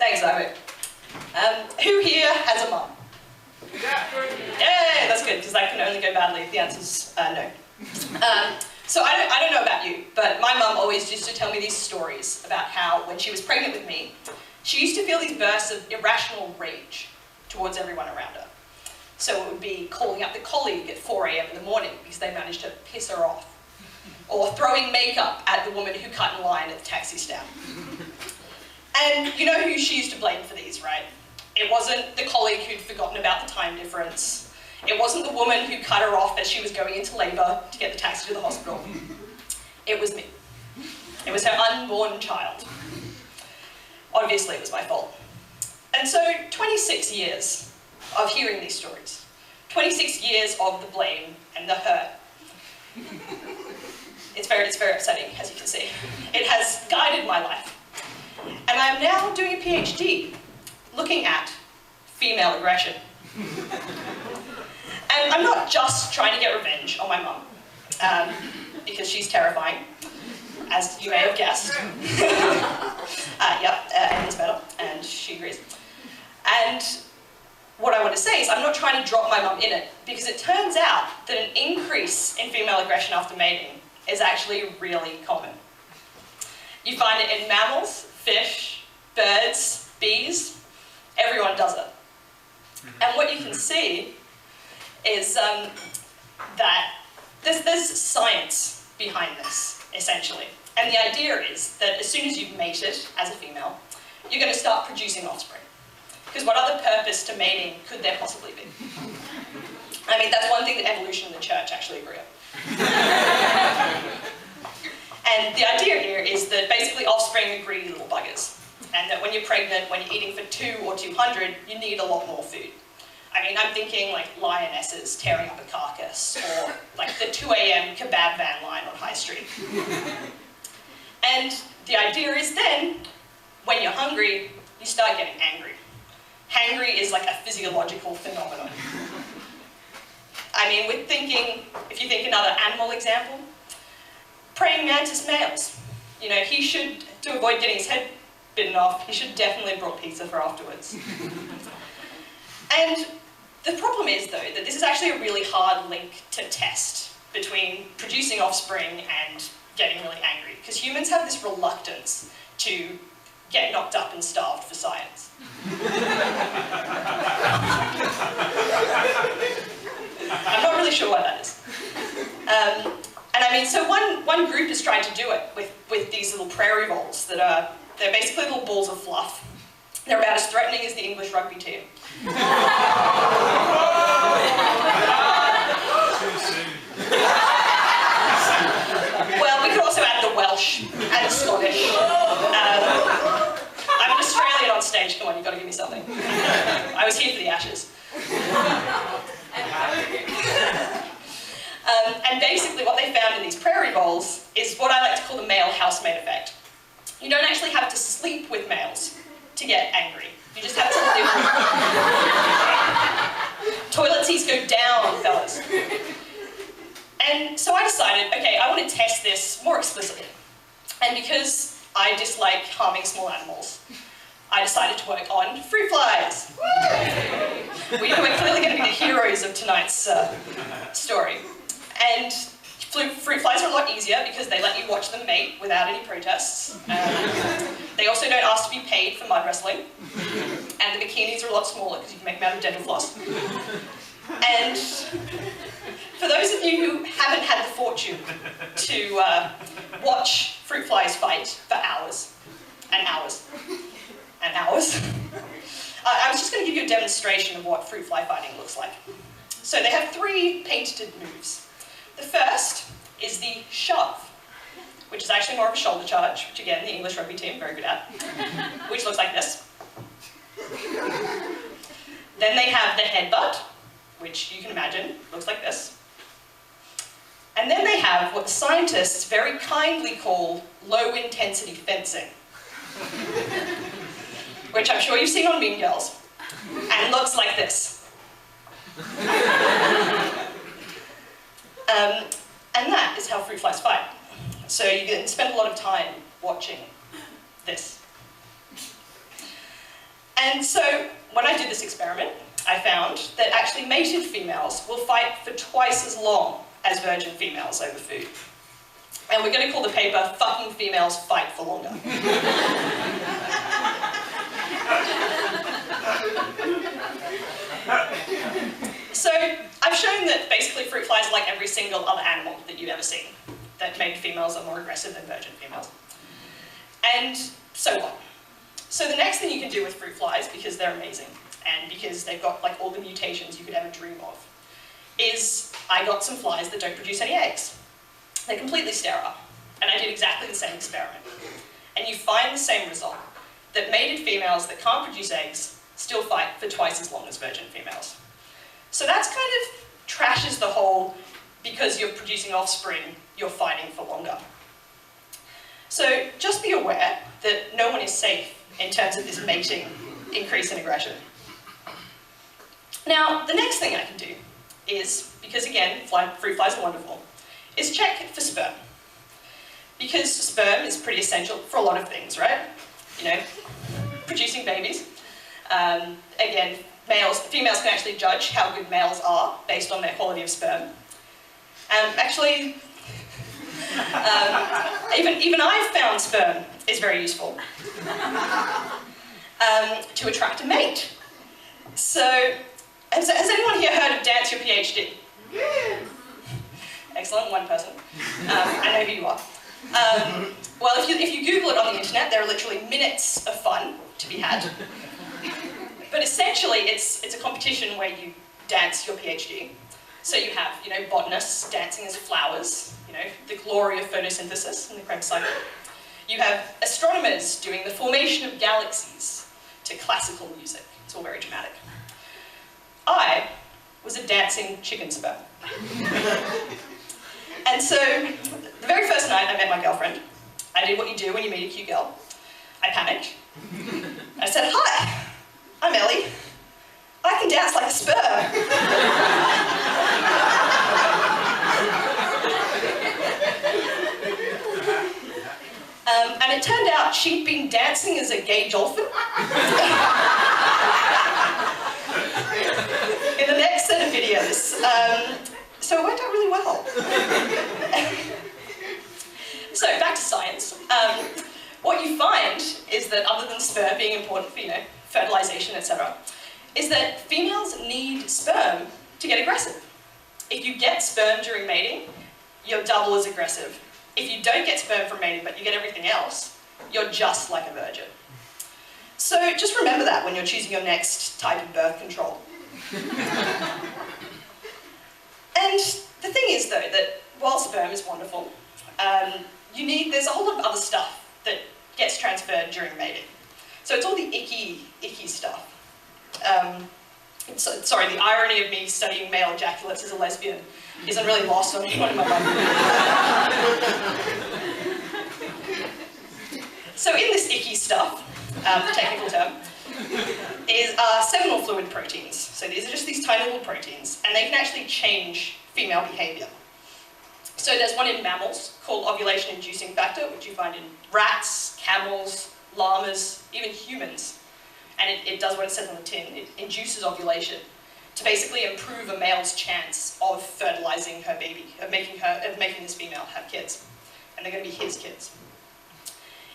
Thanks, Ivan. Who here has a mum? Yeah, that's good, because that can only go badly if the answer's no. So I don't know about you, but my mum always used to tell me these stories about how, when she was pregnant with me, she used to feel these bursts of irrational rage towards everyone around her. So it would be calling up the colleague at 4 AM in the morning because they managed to piss her off, or throwing makeup at the woman who cut in line at the taxi stand. And you know who she used to blame for these, right? It wasn't the colleague who'd forgotten about the time difference. It wasn't the woman who cut her off as she was going into labour to get the taxi to the hospital. It was me. It was her unborn child. Obviously, it was my fault. And so, 26 years of hearing these stories. 26 years of the blame and the hurt. It's very upsetting, as you can see. It has guided my life. And I am now doing a PhD looking at female aggression. And I'm not just trying to get revenge on my mum, because she's terrifying, as you may have guessed. Yep, Emily's better, and she agrees. And what I want to say is I'm not trying to drop my mum in it, because it turns out that an increase in female aggression after mating is actually really common. You find it in mammals, fish, birds, bees. Everyone does it. And what you can see is that there's science behind this, essentially. And the idea is that as soon as you've mated as a female, you're going to start producing offspring. Because what other purpose to mating could there possibly be? I mean, that's one thing that evolution and the church actually agree on. And the idea here is that basically offspring are greedy little buggers. And that when you're pregnant, when you're eating for 2 or 200, you need a lot more food. I mean, I'm thinking like lionesses tearing up a carcass, or like the 2 AM kebab van line on High Street. And the idea is then, when you're hungry, you start getting angry. Hangry is like a physiological phenomenon. I mean, we're thinking, if you think another animal example, praying mantis males. You know, he should, to avoid getting his head bitten off, he should definitely have brought pizza for afterwards. And the problem is, though, that this is actually a really hard link to test between producing offspring and getting really angry, because humans have this reluctance to get knocked up and starved for science. I'm not really sure why that is. And I mean, so one group is trying to do it with these little prairie voles that they're basically little balls of fluff. They're about as threatening as the English rugby team. Well, we could also add the Welsh and the Scottish. I'm an Australian on stage, come on, you've got to give me something. I was here for the Ashes. And basically what they found in these prairie voles is what I like to call the male housemaid effect. You don't actually have to sleep with males to get angry. You just have to live with them. Toilet seats go down, fellas. And so I decided, okay, I want to test this more explicitly. And because I dislike harming small animals, I decided to work on fruit flies. We're clearly going to be the heroes of tonight's story. And fruit flies are a lot easier because they let you watch them mate without any protests. They also don't ask to be paid for mud wrestling. And the bikinis are a lot smaller because you can make them out of dental floss. And for those of you who haven't had the fortune to watch fruit flies fight for hours and hours and hours, I was just going to give you a demonstration of what fruit fly fighting looks like. So they have 3 patented moves. The first is the shove, which is actually more of a shoulder charge, which again, the English rugby team, very good at, which looks like this. Then they have the headbutt, which you can imagine looks like this. And then they have what the scientists very kindly call low-intensity fencing, which I'm sure you've seen on Mean Girls, and looks like this. And that is how fruit flies fight. So you can spend a lot of time watching this. And so when I did this experiment, I found that actually mated females will fight for twice as long as virgin females over food. And we're going to call the paper "Fucking Females Fight for Longer." So I've shown that basically fruit flies are like every single other animal that you've ever seen, that mated females are more aggressive than virgin females. And so what? So the next thing you can do with fruit flies, because they're amazing, and because they've got like all the mutations you could ever dream of, is I got some flies that don't produce any eggs. They're completely sterile. And I did exactly the same experiment. And you find the same result, that mated females that can't produce eggs still fight for twice as long as virgin females. So that's kind of trashes the whole, because you're producing offspring, you're fighting for longer. So just be aware that no one is safe in terms of this mating increase in aggression. Now, the next thing I can do is, because again, fruit flies are wonderful, is check for sperm. Because sperm is pretty essential for a lot of things, right? You know, producing babies. Again, females can actually judge how good males are based on their quality of sperm. Actually, even I've found sperm is very useful to attract a mate. So, has anyone here heard of Dance Your PhD? Yeah. Excellent, one person. I know who you are. Well, if you Google it on the internet, there are literally minutes of fun to be had. But essentially, it's a competition where you dance your PhD. So you have, you know, botanists dancing as flowers, you know, the glory of photosynthesis and the Krebs cycle. You have astronomers doing the formation of galaxies to classical music. It's all very dramatic. I was a dancing chicken sperm. And so, the very first night I met my girlfriend, I did what you do when you meet a cute girl. I panicked. I said, "Hi, I'm Ellie. I can dance like a sperm." And it turned out she'd been dancing as a gay dolphin in the next set of videos. So it worked out really well. So back to science. What you find is that other than sperm being important for, you know, fertilization, etc., is that females need sperm to get aggressive. If you get sperm during mating, you're double as aggressive. If you don't get sperm from mating, but you get everything else, you're just like a virgin. So just remember that when you're choosing your next type of birth control. And the thing is, though, that while sperm is wonderful, there's a whole lot of other stuff that gets transferred during mating. So it's all the icky stuff. Sorry, the irony of me studying male ejaculates as a lesbian isn't really lost on anyone in my mind. So in this icky stuff, the technical term, is seminal fluid proteins. So these are just these tiny little proteins, and they can actually change female behaviour. So there's one in mammals called ovulation-inducing factor, which you find in rats, camels, llamas, even humans. And it does what it says on the tin. It induces ovulation to basically improve a male's chance of fertilizing her baby, of making this female have kids. And they're going to be his kids.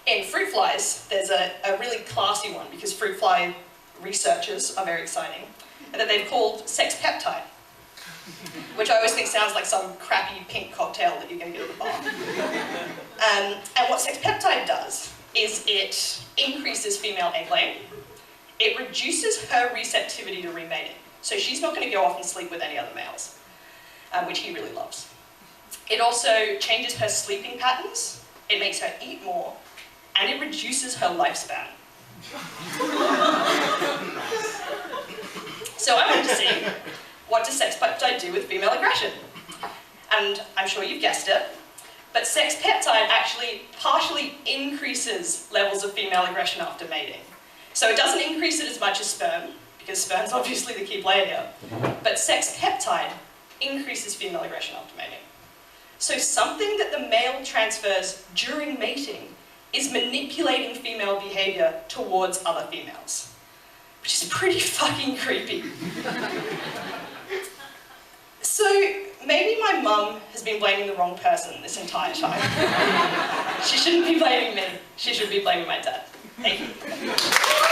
In fruit flies, there's a really classy one, because fruit fly researchers are very exciting, and that they've called sex peptide, which I always think sounds like some crappy pink cocktail that you're going to get at the bar. And what sex peptide does is it increases female egg laying. It reduces her receptivity to remating. So she's not going to go off and sleep with any other males, which he really loves. It also changes her sleeping patterns. It makes her eat more. And it reduces her lifespan. So I wanted to see, what does sex peptide do with female aggression? And I'm sure you've guessed it, but sex peptide actually partially increases levels of female aggression after mating. So it doesn't increase it as much as sperm, because sperm's obviously the key player here, but sex peptide increases female aggression after mating. So something that the male transfers during mating is manipulating female behaviour towards other females. which is pretty fucking creepy. So maybe my mum has been blaming the wrong person this entire time. She shouldn't be blaming me. She should be blaming my dad. Thank you.